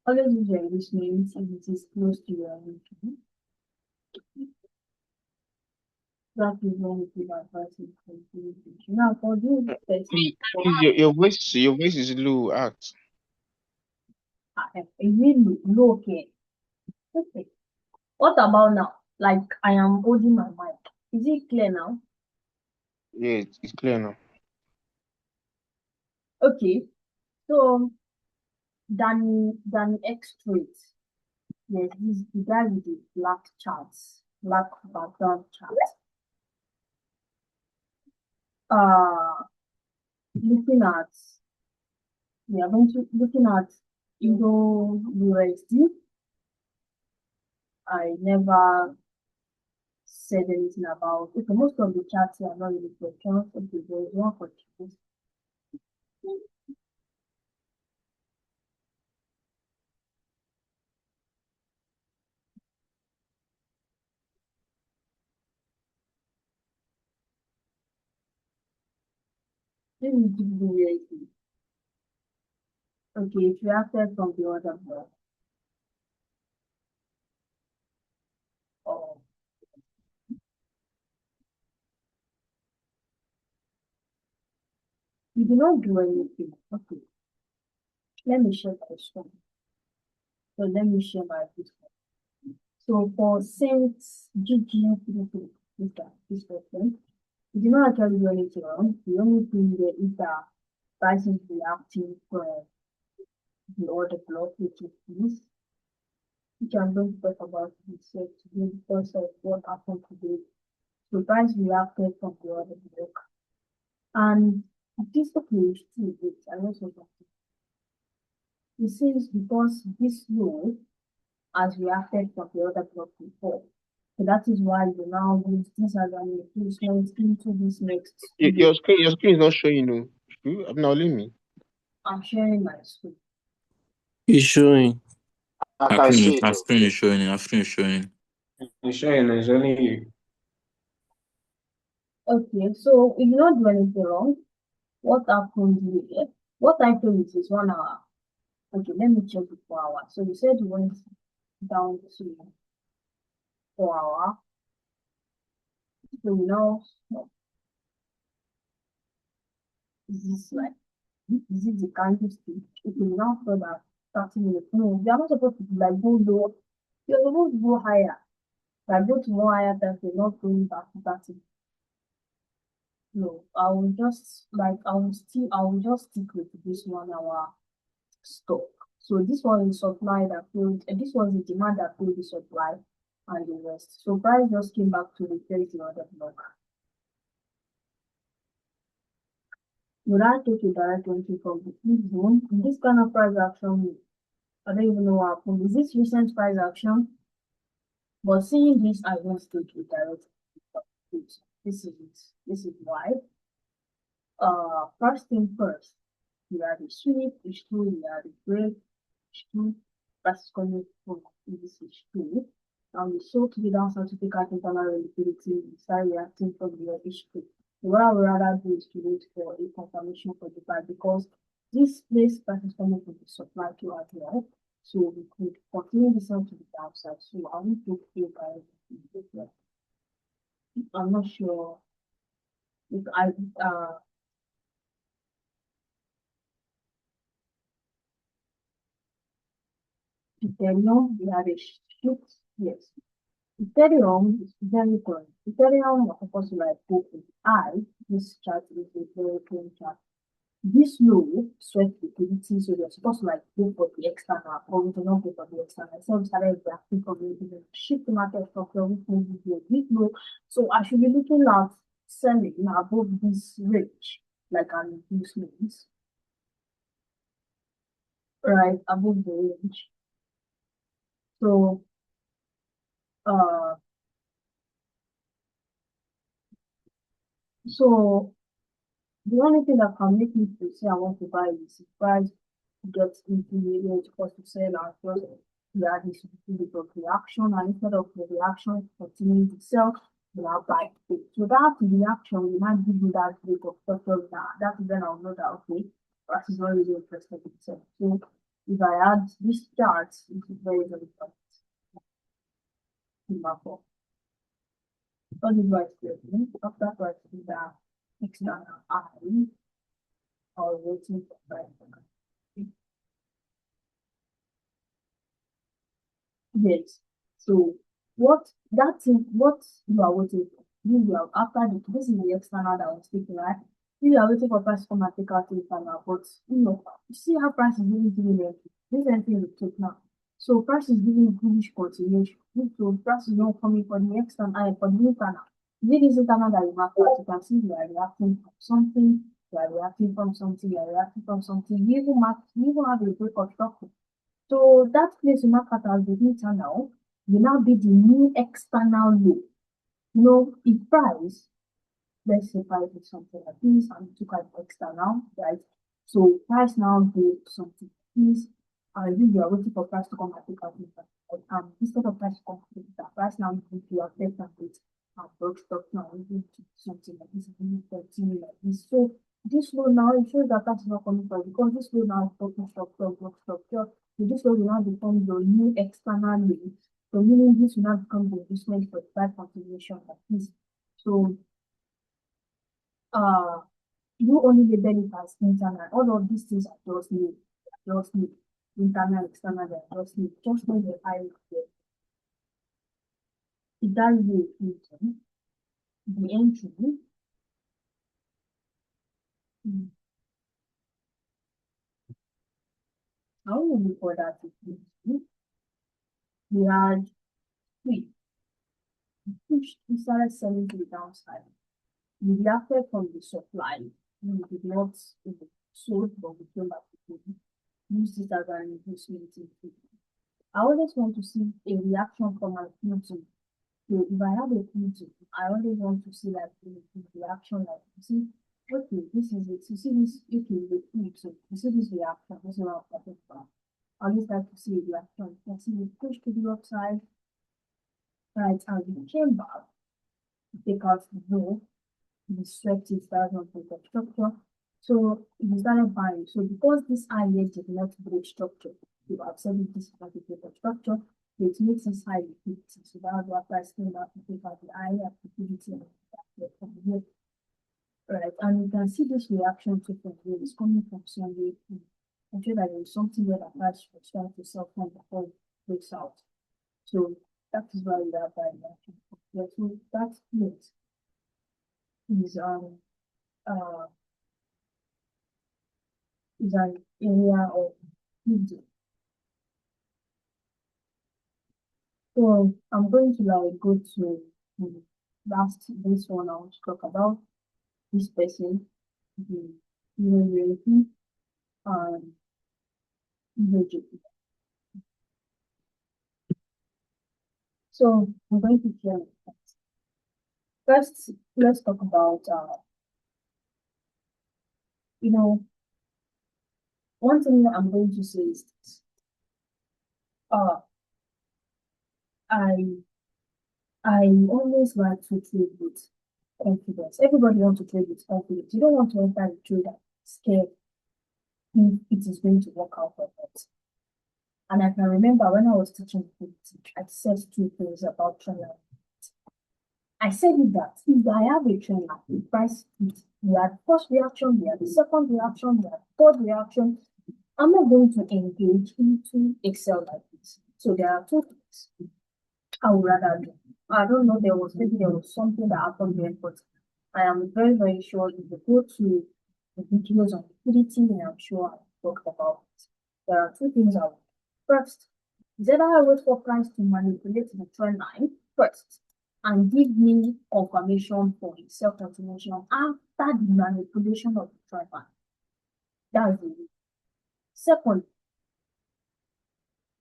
Always use your English names if it is close to your name. That is when you give advice in communication. Now, for this person, for Please, your voice is low. Act. a really low care. Okay. What about now? Like I am holding my mic. Is it clear now? Yeah, it's clear now. Okay. So Danny X-Straight. Yes, this the guy with the black charts, black background chart. Looking at we are going to looking at Euro USD. I never said anything about okay, most of the charts are not really questions. Okay, there is one for choose. This is the USD. Okay, if you reacted from the other block. Oh, you do not do anything. Okay, let me share my screen. So let me share my screen. So for since GG this person, we do not actually do anything wrong. The only thing there is that price is reacting for the order block, which is this, which I'm going to talk about this today because of what happened today. So price reacted from the order block. And this okay is still it. I also talk. It seems because this low has reacted from the other block before. So that is why you now use this as an replacement into this next low. Your screen is not showing. No, I'm not letting me. I'm sharing my screen. It's showing. I can see it. Our screen is showing. Our screen is showing. It's showing. It's only you. Okay, so if you don't do anything wrong, what happened here? What I told is 1 hour. Okay, let me check the 4 hours. So you said you went down to 4 hour. So now is this like is it the candlestick? It will now further 30 minutes. No, we are not supposed to like go lower. You're supposed to go higher. Like go to more higher time, so not going back to 30. No, I will just stick with this 1 hour stock. So this one is supply that filled, and this was the demand that filled the supply and the rest. So price just came back to replace the other block. Would I take a direct entry from the flip zone? In this kind of price action, I don't even know what happened. Is this recent price action? But seeing this, I won't take a direct entry. This is it. This is why. First thing first, you have the sweep, H2, you have the break, H2, that's coming from this H2. Now you soak the downside to take out internal liquidity, you start reacting from the H2. So what I would rather do is to wait for a confirmation for the buy because this place price is coming from the supply to as well. So we could continue this on to the downside. So I will take a buy. I'm not sure if I Ethereum, we have a shift, yes. Ethereum is very good. Ethereum was supposed to like go to high. This chart is a very clean chart. This low swept liquidity, so they're supposed to like go for the external, but we do not go for the external. So we started reacting from the shift market structure, which means it will be low. So I should be looking at selling above this range, like an inducement, right above the range. So uh so the only thing that can make me to say I want to buy is if price gets into the area it's supposed to sell and first we are this bit of reaction and instead of the reaction continuing to sell, we are buy it. So that reaction will not give you that break of purpose that is when I'll know that okay, price is not really interested in itself. So if I add this chart, it is very, very important. Number 4. What is right here? After writing the external I, or waiting for right. Yes. So what that thing, what you are waiting for, you are after this is the external that we're speaking, right? You are waiting for price to come and take out the internal, but you see how price is really giving entry. This entry will take now. So price is giving bullish continuation. So price is not coming for the external, for the internal. This is internal that you mark out. You can see you are reacting from something, you are reacting from something, you are reacting from something. You even have a break of structure. So that place you mark out as the internal will now be the new external low. If price, let's say price is something like this, and took out external, right? So price now do something like this, and you are waiting for price to come and take out this, and instead of price to come and take that, price now going to affect and it and broke stock now going to something like this, and continue like this. So this low now it shows that price is not coming from because this low now is broken structure, broke structure. So this low will now become your new external low. So meaning this will now become the investment for the price continuation like this. So you only label it as internal. All of these things are just new. Just new. Internal, external, they are just new. Just know the I there. If that is the equation, the entry, how will we call that equation? We had 3. We started selling to the downside. We reacted from the supply. We did not sold, but we came back to use this as an investment. I always want to see a reaction from my future. So if I have a future, I always want to see like the reaction, like you see, okay, this is it. You see this, okay, the future. You see this reaction. This is what I'm talking about. I always like to see a reaction. You can see we push to the upside, right? And we came back to take out the low. We swept it down on the structure. So we started buying. So because this high here did not break structure, you accept this particular structure, it makes this high liquidity. So that's what price came out to take out the high liquidity from here. Right, and you can see this reaction to from here is coming from somewhere. I'm sure that there is something where the price was trying to sell from before it breaks out. So that is why we have that reaction. Yeah, so that split is an area of need. So I'm going to like go to the last this one I want to talk about this person, the UAP and UJP. So I'm going to share that. First, let's talk about one thing that I'm going to say is this. I always like to trade with confidence. Everybody wants to trade with confidence. You don't want to enter the trade scared if it is going to work out or not. And I can remember when I was teaching politics, I said 2 things about trend line. I said that if I have a trend line, the price is we had first reaction, we had the second reaction, we had third reaction. I'm not going to engage into Excel like this. So there are 2 things I would rather do. I don't know, maybe there was something that happened there, but I am very, very sure if you go to the videos on liquidity, and I'm sure I'll talk about it. There are 2 things I would do. First, is either I wait for price to manipulate the trend line first and give me confirmation for its self-continuation after the manipulation of the trend line. That's the way. Second,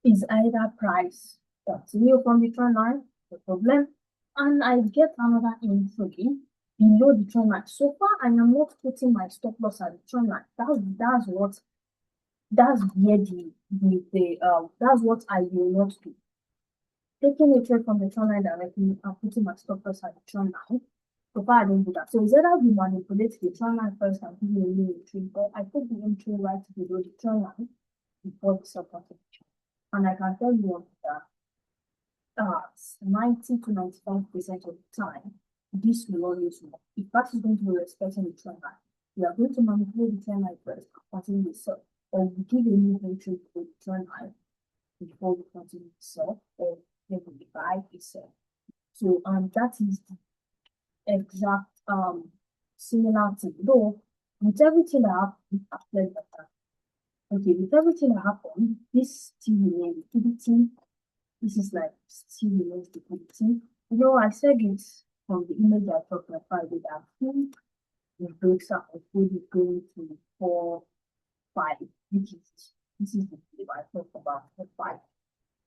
is either price continue from the trend line, the problem, and I get another entry below the trend line. So far, I am not putting my stop loss at the trend line. That's what I will not do. Taking a trade from the trend line directly and putting my stop loss at the trend line. So far, I don't do that. So it's either we manipulate the trend line first and give me a new entry, or I put the entry right below the trend line before the subcontinental. And I can tell you that 90 to 95% of the time, this will always work. If that is going to be respecting the trend line, we are going to manipulate the trend line first, continue the sell, or we give a new entry to the trend line before we continue the sell, or then we buy the sell. So that is the exact similar thing. Though with everything that happened, after that, okay, with everything that happened, this still remains liquidity. This is like still remains liquidity. You know, I said it from the image I talked about Friday that the breaks up of food is going to 4, 5, which is this is the thing I talked about 4, 5.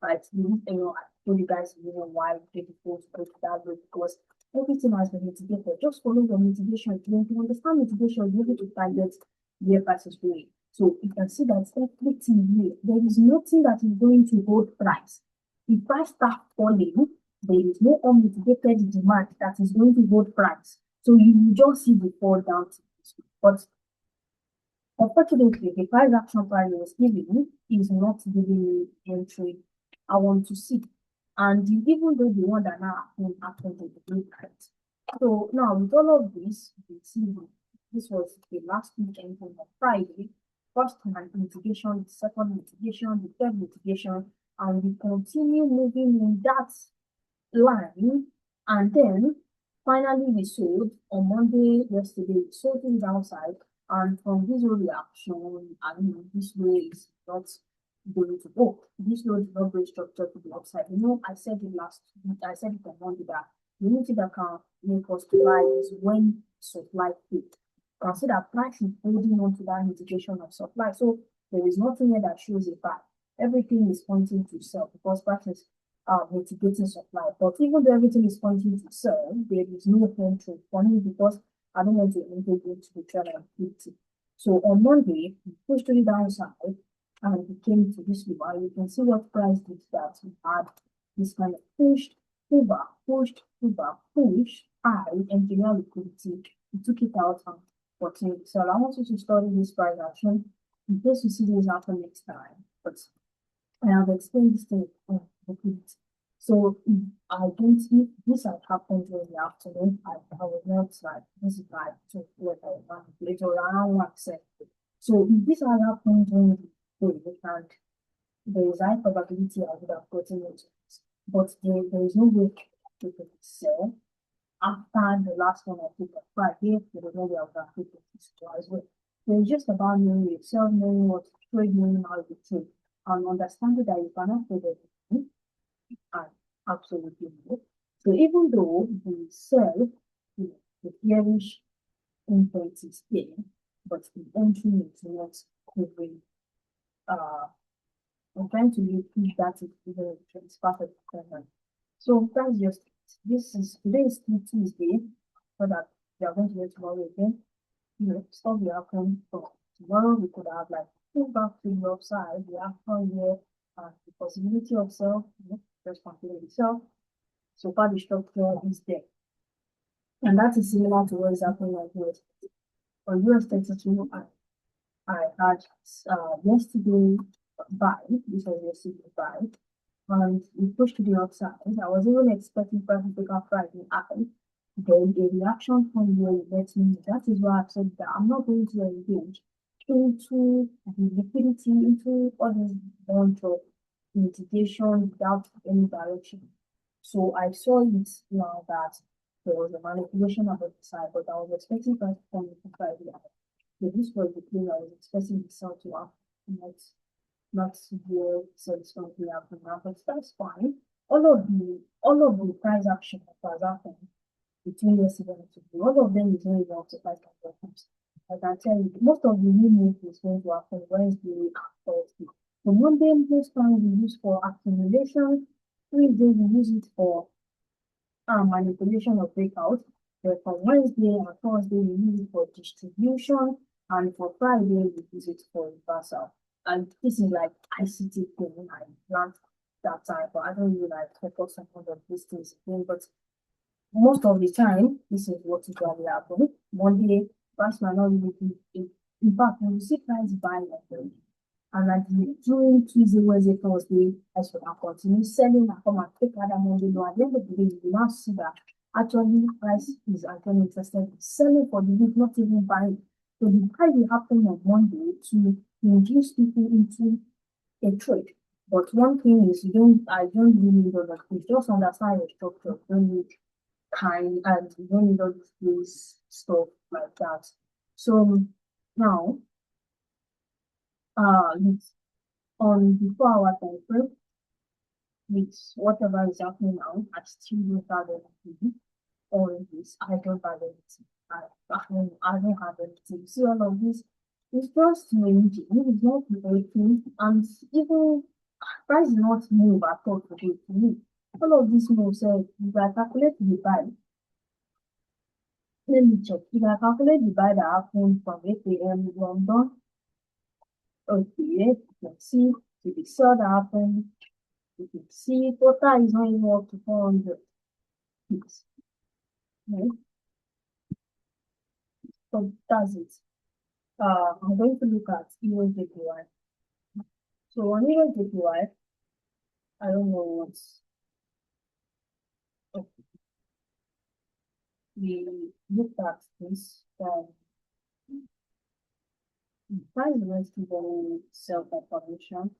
Right? You know, I told you guys the reason why we take the phone to go to that way because everything has been mitigated. Just follow your mitigation. When you understand mitigation, you're able to target where prices going. So you can see that everything here, there is nothing that is going to hold price. If price starts falling, there is no unmitigated demand that is going to hold price. So you will just see the fall down to this. But unfortunately, the price action price was giving is not giving me entry I want to see. And even though the one that now happened in the right. So now with all of this, you see this was the last weekend on Friday. First mitigation, the second mitigation, the third mitigation, and we continue moving in that line. And then finally we sold on Monday yesterday, we sold it downside. And from this whole reaction, I mean, this way is not going to go. This load is not very structured to the upside. You know, I said it last week, I said it on Monday that the only thing that can make us to buy is when supply peak. Consider price is holding on to that mitigation of supply. So there is nothing here that shows a buy. Everything is pointing to sell because prices are mitigating supply. But even though everything is pointing to sell, there is no entry for me because I don't want to enter into the trend of 50. So on Monday, we pushed to the downside and we came to this level. You can see what price did that. We had this kind of pushed, pull back, pushed, pull back, push, high, engineer liquidity. We took it out and continued. So I want you to study this price action in case you see this happen next time. But I have explained this thing on liquidity. So I don't if this had happened during the afternoon, I was not like this is like to what I manipulate or around 1%. So if this had happened during the day and there is high probability I would have gotten it. But there is no way to sell after the last one I took on Friday, there was no way I would have taken this as well. So it's just about knowing yourself, knowing what to trade, knowing how to trade, and understanding that you cannot trade everything. And absolutely no. So even though the sell, the bearish influence is there, but the entry is not covering. I'm trying to use that to the perfect. So that's just this is today is Tuesday, so that we are going to get tomorrow again. You know, stuff will happen for tomorrow. We could have like pull back to the upside. We have from here the possibility of sell, just consider itself. So far the structure is there. And that is similar to what is happening like US. For US 32, I had yesterday buy, this was yesterday buy, and we pushed to the upside. I was even expecting price to take off Friday high. Then a reaction from here let me know. That is why I said that I'm not going to engage into the liquidity, into all this bunch of mitigation without any direction. So I saw it now that there was a manipulation of the side, but I was expecting price to come in Friday high. So this was the thing I was expecting the sell to happen, not where sales company happen now, but that's fine. All of the price action that has happened between yesterday and today, all of them is not even up to 500 points. I can tell you, most of the new move is going to happen Wednesday and Thursday. So Monday, most time we use for accumulation. Tuesday we use it for manipulation of breakout. But for Wednesday and Thursday we use it for distribution, and for Friday we use it for reversal. And this is like ICT thing. I learned that time, but I don't really like focus on all of these things again. But most of the time, this is what usually happens. Monday, price might not really be. In fact, when you see price buying and during Tuesday, Wednesday, Thursday, I should have continued selling and come and take other Monday low. At the end of the day, you will now see that actually price is actually interested in selling for the week, not even buying. So the buy will happen on Monday to induce people into a trade. But one thing is I don't really need all that. You just understand your structure. You don't need kind and you don't need all this stuff like that. So now it's on the 4 hour time frame with whatever is happening now, I still don't have anything. All this, I don't have anything. I don't have anything. See all of this, it's just ranging. It's not breaking, and even price is not move at all today to me. All of this move said, if I calculate the buy, let me check. If I calculate the buy that happened from 8 a.m. London, okay, you can see to the sell that happened. You can see total is not even up to 400. Yes. Right? So that's it. I'm going to look at EOJPY. So on EOJPY, I don't know what's okay. We looked at this price is very self-confirmation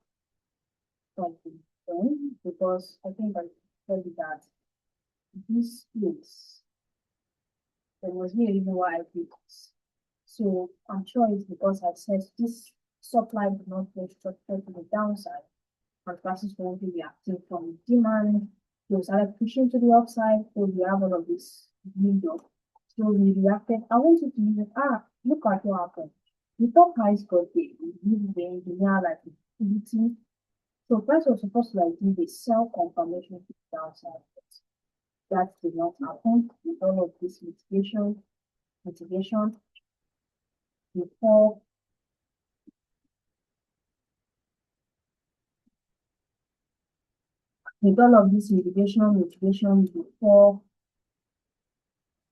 from the phone because I think I told you that this place, there was no reason why I did this. So I'm sure it's because I said this supply did not go structured to the downside. And prices won't be reacting from demand. Those are pushing to the upside, so we have all of this window. So we reacted. I want you to use it. Look at what happened. The top price got there. We use the engineer like liquidity. So price was supposed to like give a sell confirmation to the downside. That did not happen with all of this mitigation before with all of this mitigation before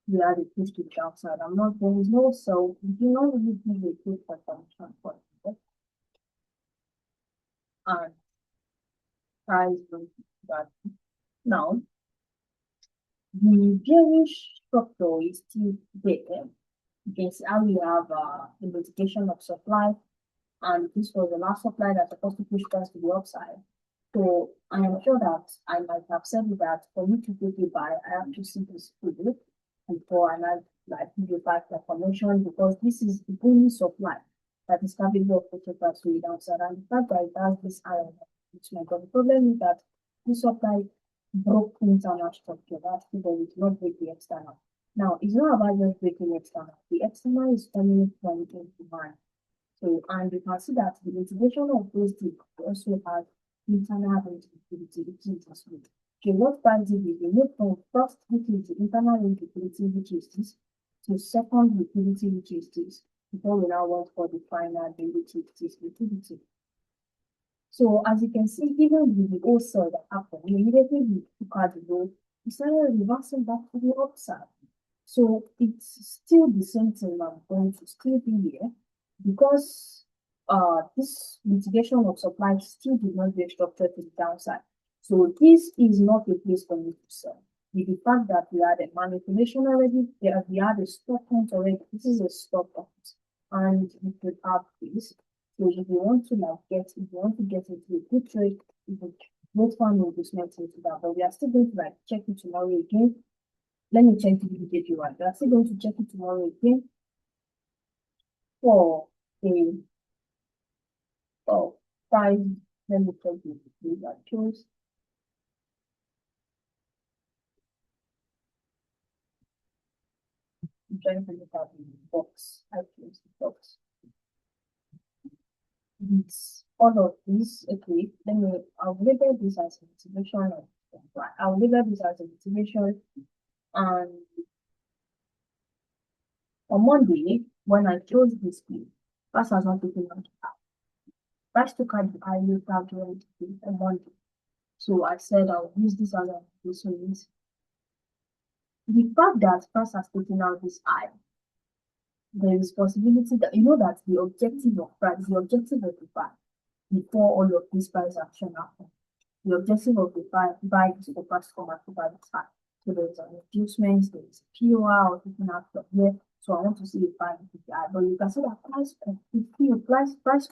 we had a push to the downside. There is no sell. We do not really give a good confirmation for it. And price will that. Now, the bearish structure is still there. You can see how we have the mitigation of supply, and this was the last supply that's supposed to push price to the upside. So I am sure that I might have said that for me to take a buy, I have to see this through before and I like give a buy confirmation because this is the only supply that is capable of pushing price to the downside. And the fact that it has this iron, but the problem is that this supply broke internal structure. That figure did not break the external. Now, it's not about just breaking external. The external is coming from demand. So, and you can see that the mitigation of those two also has internal liquidity, which is this way. Okay, what price did we move from first liquidity, internal liquidity, which is this, to second liquidity, which is this, before we now want for the final day, which is this liquidity. So as you can see, even with the old sell that happened, immediately we took out the low, we started reversing back to the upside. So it's still the same thing I'm going to still be here because this mitigation of supply still did not get structured to the downside. So this is not a place for me to sell. With the fact that we had a manipulation already, we had a stop point already. This is a stop point, and we could have this. So if you want to get into a good trade, you could both fund investment into that. But we are still going to check it tomorrow again. Let me check the BJPY. We are still going to check it tomorrow again for a five. Let me check the that chose. I'm trying to look at the box. I chose the box. It's all of this. Okay, I'll label this as a motivation. I'll label this as a motivation. And on Monday, when I chose this play, price has not taken out. Price took out the high yield target on Monday. So I said I'll use this as a motivation. The fact that price has taken out this high, there is possibility that you know that the objective of price, the objective of the buy before all of this price action happen. The objective of the buy is for price to come back over the time. So there's an inducement, there's POR or taking out from here. So I want to see the price with the eye. But you can see that price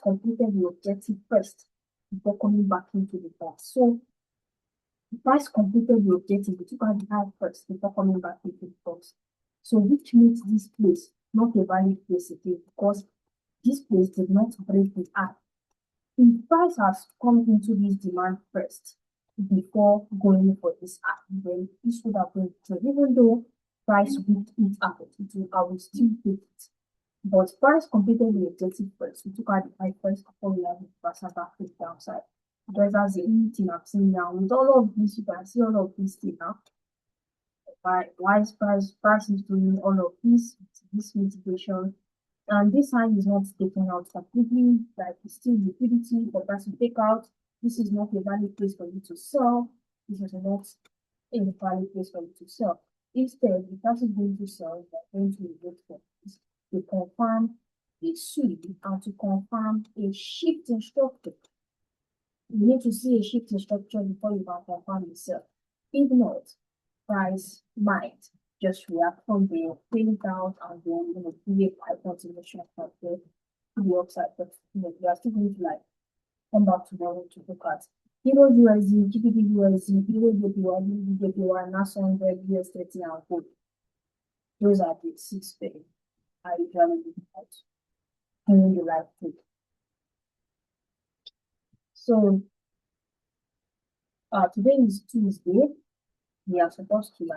completed the objective first before coming back into the box. So the price completed the objective, we took out the high first before coming back into the box. So which makes this place not a valid place again because this place did not break the high. If price has come into this demand first before going for this high, then this would have been true. Even though price whipped it out, I will still take it. But price completed the objective first. We took out the high first before we have the person back to the downside. Because that's the only thing I'm seeing now. With all of this, you can see all of this thing now. Why is price is doing all of this mitigation, and this sign is not taken out completely, like it's still liquidity for price to take out. This is not a valid place for you to sell. This is not a valid place for you to sell. Instead, the price is going to sell, they're going to wait for this to confirm a swing and to confirm a shift in structure. You need to see a shift in structure before you can confirm the sell. If not, price might just react from there, clean it out, and then be a continuation from there to the upside. But we are still going to come back tomorrow to look at Euro USD, GBP USD, Euro JPY, JPY, NAS 100, US 30, and gold. Those are the 6 things I usually look at during the live trade. So today is Tuesday. We are supposed to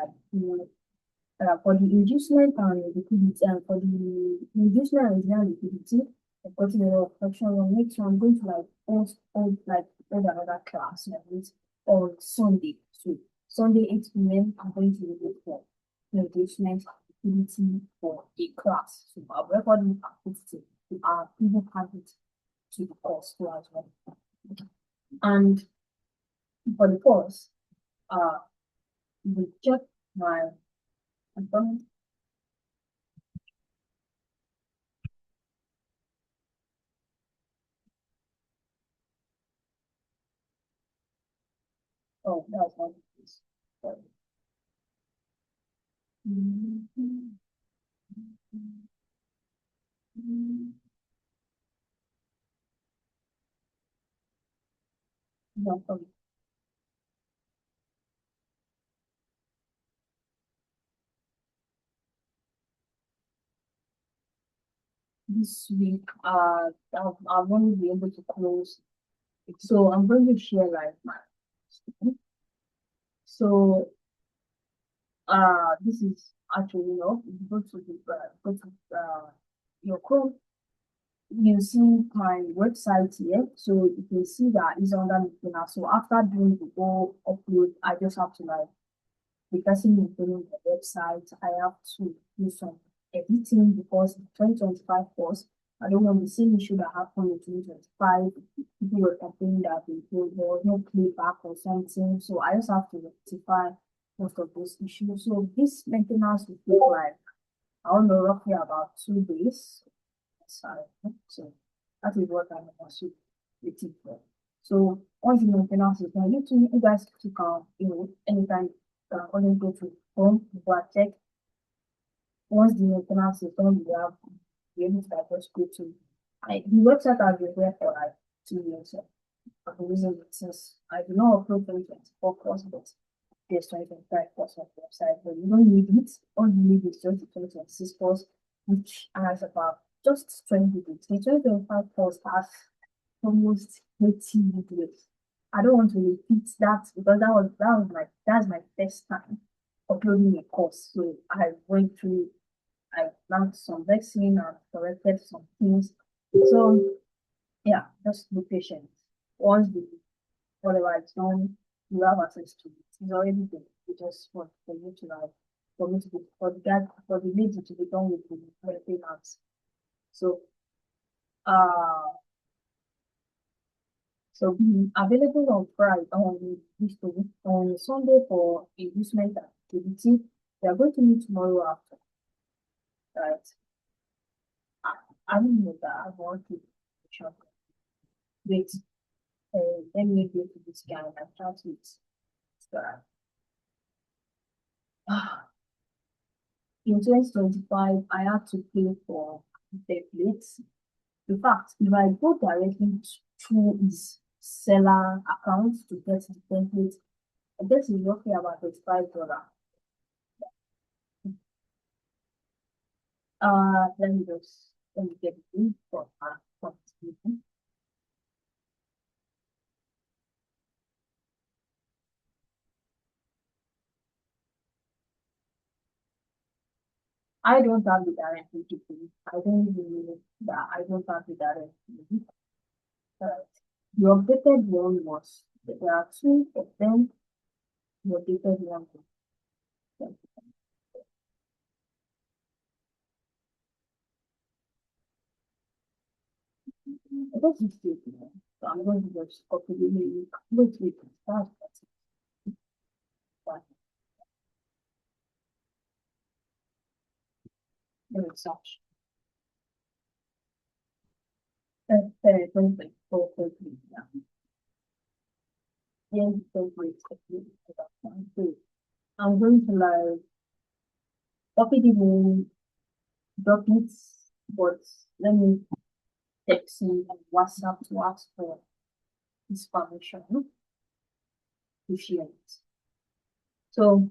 for the inducement and liquidity, and for the inducement and liquidity, I've got a lot of options on it. So I'm going to hold another class on Sunday. So Sunday 8 p.m. I'm going to look for the inducement and liquidity for a class. So I'll record it and put it to our even have it to the course too as well. And for the course, we check my phone. Oh, that's not this. Sorry. No, sorry. This week, I've only been able to close. So I'm going to share my screen. So this is actually go to your Chrome. You see my website here, so you can see that it's under now. So after doing the whole upload, I just have to the person maintaining the website, I have to do some editing because 2025 course, I don't want the same issue that happened in 2025. People were complaining that there was no playback or something. So I just have to rectify most of those issues. So this maintenance will take I don't know, roughly about 2 days. So that is what I'm also waiting for. So once the maintenance is done, you guys can, anytime always go to home, go and check. Once the maintenance is done, we have be able to just go to the website has been there for 2 years. So I've been using it since I do not upload 2024 course, but there's 2025 course on the website, but you don't need it. All you need is just the 2026 course, which has about just 20 weeks. The 2025 course has almost 80 videos. I don't want to repeat that because that's my first time uploading a course. So I went through, I learned some lesson and corrected some things. So yeah, just be patient. Once whatever it's done, you have access to it. It's already there. It's just for you to for me to be for the lady to be done with the payments. So so be available on Friday on this day, on Sunday for inducement activity. We are going to meet tomorrow after. Right. I don't know that I want to wait. let me go to this guy and start with that. In 2025, I had to pay for templates. In fact, if I go directly to his seller account to get the template, I guess it's roughly about $35. Let me get the link for this. I don't have the direct link. I don't believe that I don't have the direct link. The updated one was there are two of them. The updated one was I guess it's still there. So I'm going to just copy the link. Wait, that's fine. Let me search. Template, yeah. Yeah, template. So I'm going to like copy the link, drop it, but let me text him on WhatsApp to ask for his permission to share it. So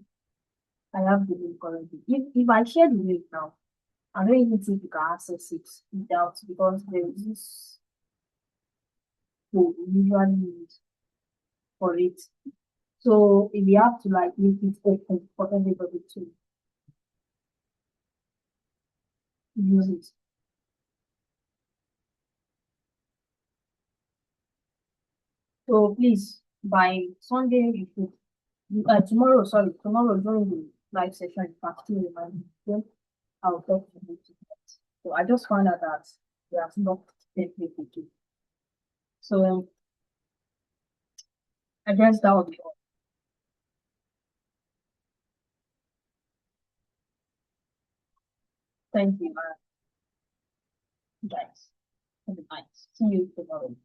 I have the link already. If I share the link now, I don't even think you can access it without because there is this code we usually use for it. So if you have to like make it open for everybody to use it. So please by Sunday you should tomorrow, sorry, tomorrow during the live session, in fact, still remind me, I'll talk to you. So I just found out that we have not template again. So I guess that would be all. Thank you, guys. Have a nice. See you tomorrow.